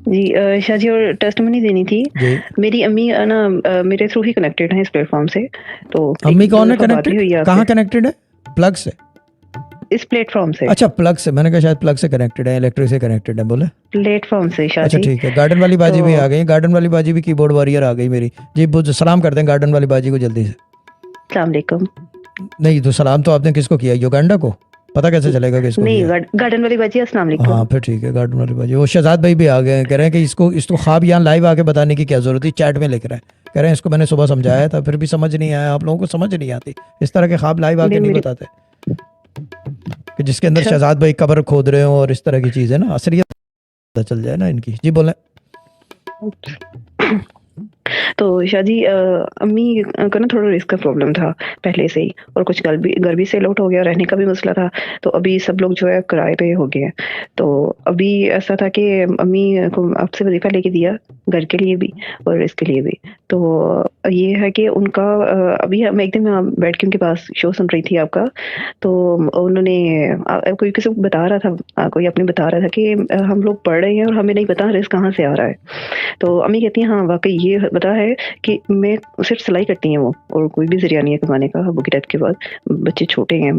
جی شاہ جی، اور ٹیسٹمنی دینی تھی. جی میری امی نا میرے تھرو ہی کنیکٹڈ ہیں اس پلیٹ فارم سے، تو امی ایک دو کون ہے دفعہ بات بھی کنیکٹڈ؟ ہوئی ہے آپ سے کہاں کنیکٹڈ ہے؟ پلگ سے؟ اس پلیٹ فارم سے. اچھا پلگ سے، میں نے کہا شاید پلگ سے کنیکٹڈ ہے، الیکٹرک سے کنیکٹڈ ہے. بولے پلیٹ فارم سے شاہ اچھا جی. ٹھیک ہے. گارڈن والی تو باجی بھی آ گئی. گارڈن والی باجی بھی کی بورڈ وارئر آ گئی میری. جی سلام کر دیں گارڈن والی باجی کو جلدی سے. السلام علیکم. نہیں تو سلام تو آپ نے کس کو کیا؟ یوگینڈا کو؟ پتہ کیسے چلے گا کس کو کیا؟ نہیں، گارڈن والی باجی السلام علیکم. ہاں پھر ٹھیک ہے. گارڈن والی باجی وہ شہزاد بھائی بھی آ گئے ہیں، کہہ رہے ہیں کہ اس کو خواب یہاں لائیو آ کے بتانے کی کیا ضرورت تھی، چیٹ میں لکھ رہے ہیں. کہہ رہے ہیں اس کو میں نے صبح سمجھایا تھا پھر بھی سمجھ نہیں آیا. آپ لوگوں کو سمجھ نہیں آتی اس طرح کے خواب لائیو آ کے نہیں میری بتاتے کہ جس کے اندر اچھا شہزاد بھائی قبر کھود رہے ہوں اور اس طرح کی چیزیں نا، اصلیت پتہ چل جائے نا ان کی. جی بولیں. تو شاہ جی امی کا نا تھوڑا رسک کا پرابلم تھا پہلے سے ہی، اور کچھ گھر بھی سیل آؤٹ ہو گیا، رہنے کا بھی مسئلہ تھا. تو ابھی سب لوگ جو ہے کرائے پہ ہو گئے ہیں. تو ابھی ایسا تھا کہ امی کو آپ سے وظیفہ لے کے دیا، گھر کے لیے بھی اور اس کے لیے بھی. تو یہ ہے کہ ان کا ابھی میں ایک دن بیٹھ کے ان کے پاس شو سن رہی تھی آپ کا، تو انہوں نے کوئی کسی کو بتا رہا تھا، کوئی اپنے بتا رہا تھا کہ ہم لوگ پڑھ رہے ہیں اور ہمیں نہیں پتا رزق کہاں سے آ رہا ہے. تو امی کہتی ہیں ہاں واقعی یہ پتا ہے کہ میں صرف سلائی کرتی ہیں وہ، اور کوئی بھی ذریعہ نہیں ہے کمانے کا ابو کی ڈیتھ کے بعد، بچے چھوٹے ہیں.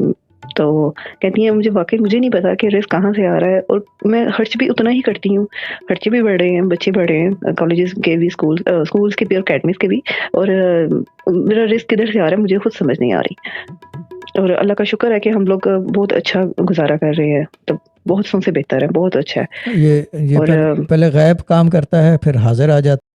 تو کہتی ہیں مجھے نہیں پتا کہ رزق کہاں سے آ رہا ہے، اور میں خرچ بھی اتنا ہی کرتی ہوں. خرچے بھی بڑھ رہے ہیں، بچے بڑھ رہے ہیں، کالجز کے بھی، اسکولز کے بھی اور اکیڈمیز کے بھی، اور میرا رزق کدھر سے آ رہا ہے مجھے خود سمجھ نہیں آ رہی. اور اللہ کا شکر ہے کہ ہم لوگ بہت اچھا گزارا کر رہے ہیں، تو بہت سن سے بہتر ہے، بہت اچھا ہے. یہ اور پہلے غیب کام کرتا ہے پھر حاضر آ جاتا ہے.